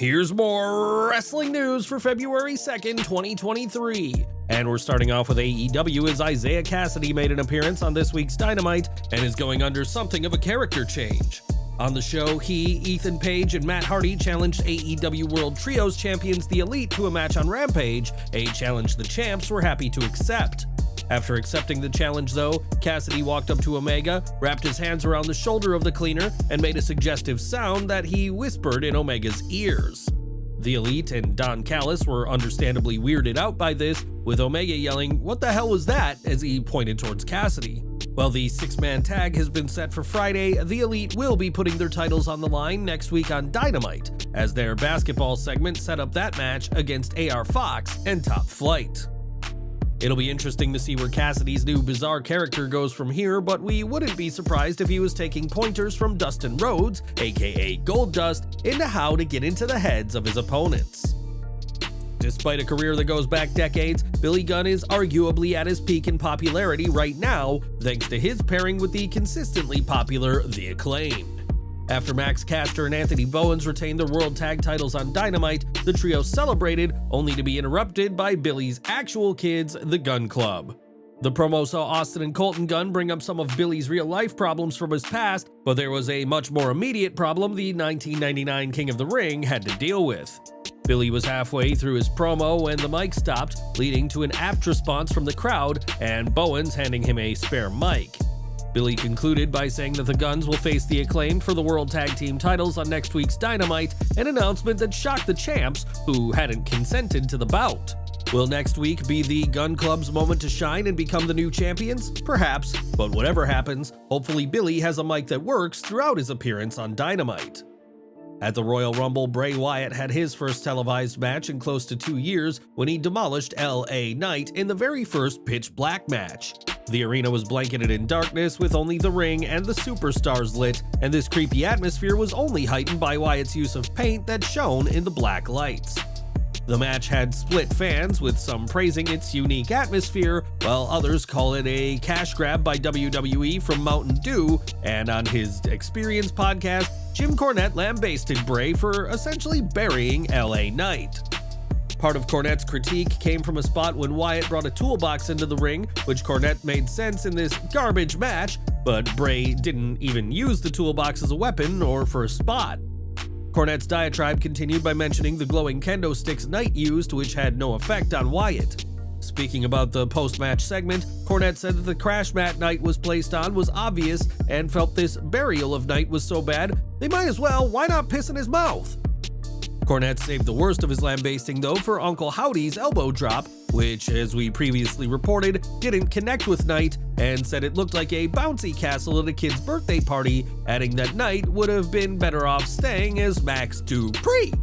Here's more wrestling news for February 2nd, 2023. And we're starting off with AEW as Isaiah Cassidy made an appearance on this week's Dynamite and is going under something of a character change. On the show, he, Ethan Page, and Matt Hardy challenged AEW World Trios champions The Elite to a match on Rampage, a challenge the champs were happy to accept. After accepting the challenge though, Cassidy walked up to Omega, wrapped his hands around the shoulder of the cleaner, and made a suggestive sound that he whispered in Omega's ears. The Elite and Don Callis were understandably weirded out by this, with Omega yelling, "What the hell was that?" as he pointed towards Cassidy. While the six-man tag has been set for Friday, the Elite will be putting their titles on the line next week on Dynamite, as their basketball segment set up that match against AR Fox and Top Flight. It'll be interesting to see where Cassidy's new bizarre character goes from here, but we wouldn't be surprised if he was taking pointers from Dustin Rhodes, aka Goldust, into how to get into the heads of his opponents. Despite a career that goes back decades, Billy Gunn is arguably at his peak in popularity right now, thanks to his pairing with the consistently popular The Acclaimed. After Max Caster and Anthony Bowens retained their World Tag titles on Dynamite, the trio celebrated, only to be interrupted by Billy's actual kids, the Gunn Club. The promo saw Austin and Colton Gunn bring up some of Billy's real-life problems from his past, but there was a much more immediate problem the 1999 King of the Ring had to deal with. Billy was halfway through his promo when the mic stopped, leading to an apt response from the crowd and Bowens handing him a spare mic. Billy concluded by saying that the Gunns will face the Acclaimed for the World Tag Team titles on next week's Dynamite, an announcement that shocked the champs, who hadn't consented to the bout. Will next week be the Gunn Club's moment to shine and become the new champions? Perhaps, but whatever happens, hopefully Billy has a mic that works throughout his appearance on Dynamite. At the Royal Rumble, Bray Wyatt had his first televised match in close to 2 years when he demolished LA Knight in the very first Pitch Black match. The arena was blanketed in darkness with only the ring and the superstars lit, and this creepy atmosphere was only heightened by Wyatt's use of paint that shone in the black lights. The match had split fans, with some praising its unique atmosphere, while others call it a cash grab by WWE from Mountain Dew, and on his Experience podcast, Jim Cornette lambasted Bray for essentially burying LA Knight. Part of Cornette's critique came from a spot when Wyatt brought a toolbox into the ring, which Cornette made sense in this garbage match, but Bray didn't even use the toolbox as a weapon or for a spot. Cornette's diatribe continued by mentioning the glowing kendo sticks Knight used, which had no effect on Wyatt. Speaking about the post-match segment, Cornette said that the crash mat Knight was placed on was obvious and felt this burial of Knight was so bad, they might as well, why not piss in his mouth? Cornette saved the worst of his lambasting though for Uncle Howdy's elbow drop, which, as we previously reported, didn't connect with Knight and said it looked like a bouncy castle at a kid's birthday party, adding that Knight would have been better off staying as Max Dupree.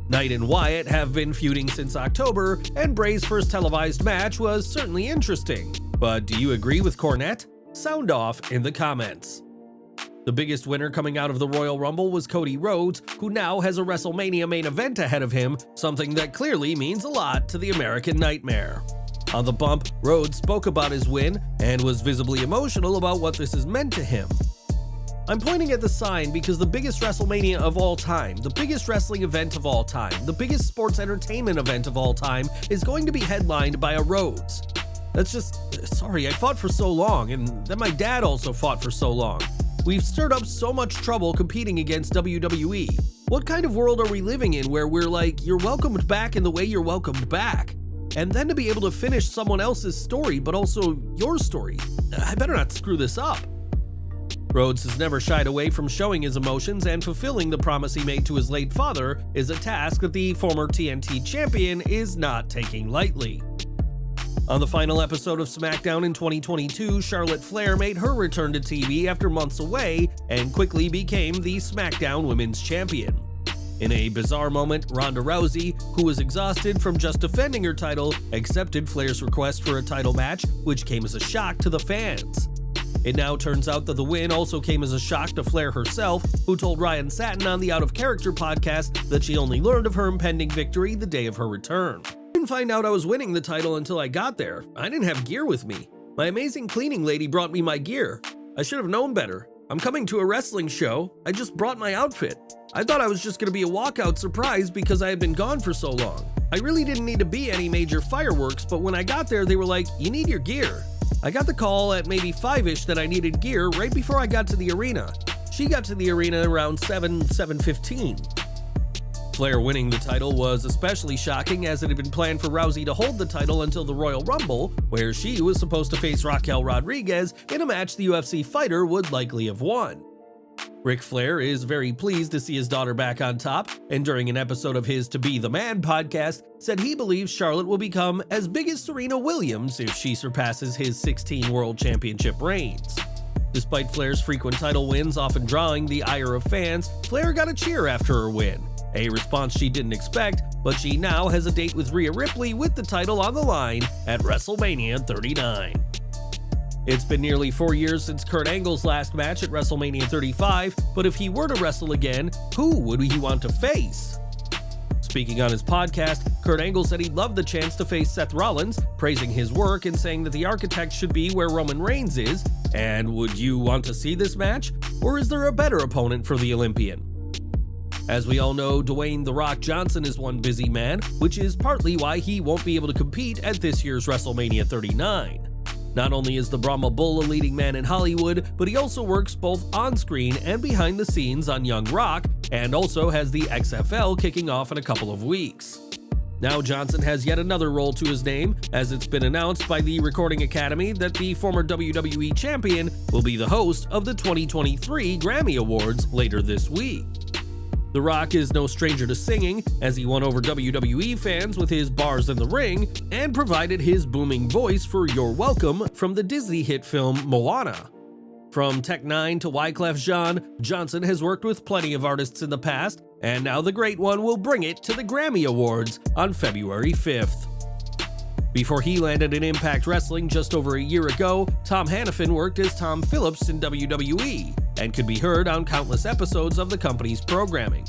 Knight and Wyatt have been feuding since October, and Bray's first televised match was certainly interesting. But do you agree with Cornette? Sound off in the comments. The biggest winner coming out of the Royal Rumble was Cody Rhodes, who now has a WrestleMania main event ahead of him, something that clearly means a lot to the American Nightmare. On the bump, Rhodes spoke about his win and was visibly emotional about what this has meant to him. "I'm pointing at the sign because the biggest WrestleMania of all time, the biggest wrestling event of all time, the biggest sports entertainment event of all time is going to be headlined by a Rhodes. That's just, sorry, I fought for so long, and then my dad also fought for so long. We've stirred up so much trouble competing against WWE. What kind of world are we living in where we're like, you're welcomed back in the way you're welcomed back? And then to be able to finish someone else's story, but also your story. I better not screw this up." Rhodes has never shied away from showing his emotions, and fulfilling the promise he made to his late father is a task that the former TNT champion is not taking lightly. On the final episode of Smackdown in 2022, Charlotte Flair made her return to TV after months away and quickly became the Smackdown Women's Champion. In a bizarre moment, Ronda Rousey, who was exhausted from just defending her title, accepted Flair's request for a title match, which came as a shock to the fans. It now turns out that the win also came as a shock to Flair herself, who told Ryan Satin on the Out of Character podcast that she only learned of her impending victory the day of her return. "I didn't find out I was winning the title until I got there. I didn't have gear with me. My amazing cleaning lady brought me my gear. I should have known better. I'm coming to a wrestling show. I just brought my outfit. I thought I was just going to be a walkout surprise because I had been gone for so long. I really didn't need to be any major fireworks, but when I got there, they were like, you need your gear. I got the call at maybe 5-ish that I needed gear right before I got to the arena. She got to the arena around 7:15. Flair winning the title was especially shocking as it had been planned for Rousey to hold the title until the Royal Rumble, where she was supposed to face Raquel Rodriguez in a match the UFC fighter would likely have won. Ric Flair is very pleased to see his daughter back on top, and during an episode of his To Be the Man podcast, said he believes Charlotte will become as big as Serena Williams if she surpasses his 16 World Championship reigns. Despite Flair's frequent title wins often drawing the ire of fans, Flair got a cheer after her win. A response she didn't expect, but she now has a date with Rhea Ripley with the title on the line at WrestleMania 39. It's been nearly 4 years since Kurt Angle's last match at WrestleMania 35, but if he were to wrestle again, who would he want to face? Speaking on his podcast, Kurt Angle said he'd love the chance to face Seth Rollins, praising his work and saying that the architect should be where Roman Reigns is. And would you want to see this match? Or is there a better opponent for the Olympian? As we all know, Dwayne "The Rock" Johnson is one busy man, which is partly why he won't be able to compete at this year's WrestleMania 39. Not only is the Brahma Bull a leading man in Hollywood, but he also works both on-screen and behind the scenes on Young Rock, and also has the XFL kicking off in a couple of weeks. Now Johnson has yet another role to his name, as it's been announced by the Recording Academy that the former WWE champion will be the host of the 2023 Grammy Awards later this week. The Rock is no stranger to singing, as he won over WWE fans with his Bars in the Ring, and provided his booming voice for You're Welcome from the Disney hit film Moana. From Tech Nine to Wyclef Jean, Johnson has worked with plenty of artists in the past, and now the Great One will bring it to the Grammy Awards on February 5th. Before he landed in Impact Wrestling just over a year ago, Tom Hannafin worked as Tom Phillips in WWE, and could be heard on countless episodes of the company's programming.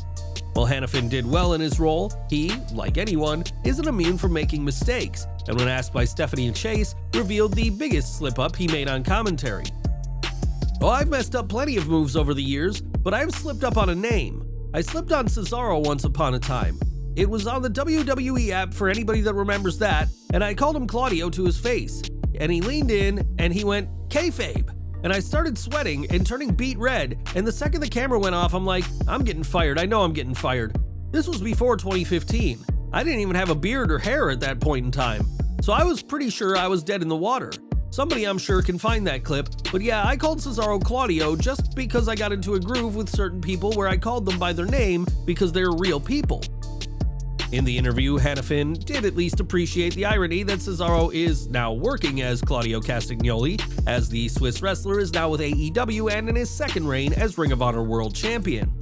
While Hannafin did well in his role, he, like anyone, isn't immune from making mistakes, and when asked by Stephanie Chase, revealed the biggest slip-up he made on commentary. "Oh, I've messed up plenty of moves over the years, but I've slipped up on a name. I slipped on Cesaro once upon a time. It was on the WWE app for anybody that remembers that, and I called him Claudio to his face, and he leaned in and he went, kayfabe. And I started sweating and turning beet red, and the second the camera went off, I'm like, I'm getting fired, I know I'm getting fired. This was before 2015. I didn't even have a beard or hair at that point in time, so I was pretty sure I was dead in the water. Somebody I'm sure can find that clip, but yeah, I called Cesaro Claudio just because I got into a groove with certain people where I called them by their name because they're real people." In the interview, Hannafin did at least appreciate the irony that Cesaro is now working as Claudio Castagnoli, as the Swiss wrestler is now with AEW and in his second reign as Ring of Honor World Champion.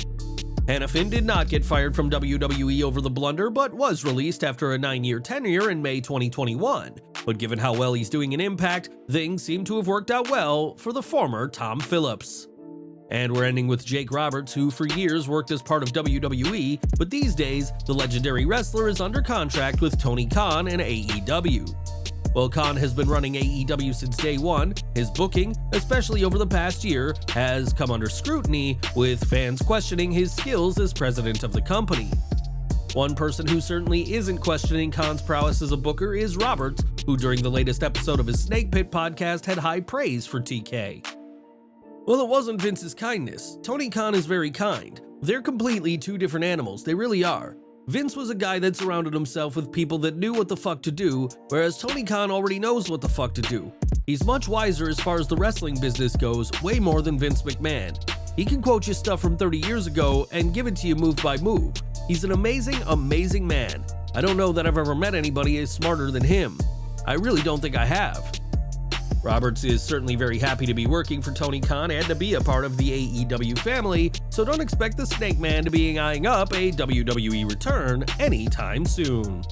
Hannafin did not get fired from WWE over the blunder, but was released after a 9-year tenure in May 2021. But given how well he's doing in Impact, things seem to have worked out well for the former Tom Phillips. And we're ending with Jake Roberts, who for years worked as part of WWE, but these days, the legendary wrestler is under contract with Tony Khan and AEW. While Khan has been running AEW since day one, his booking, especially over the past year, has come under scrutiny, with fans questioning his skills as president of the company. One person who certainly isn't questioning Khan's prowess as a booker is Roberts, who during the latest episode of his Snake Pit podcast had high praise for TK. Well, it wasn't Vince's kindness. Tony Khan is very kind. They're completely two different animals, they really are. Vince was a guy that surrounded himself with people that knew what the fuck to do, whereas Tony Khan already knows what the fuck to do. He's much wiser as far as the wrestling business goes, way more than Vince McMahon. He can quote you stuff from 30 years ago and give it to you move by move. He's an amazing, amazing man. I don't know that I've ever met anybody as smarter than him. I really don't think I have. Roberts is certainly very happy to be working for Tony Khan and to be a part of the AEW family, so don't expect the Snake Man to be eyeing up a WWE return anytime soon.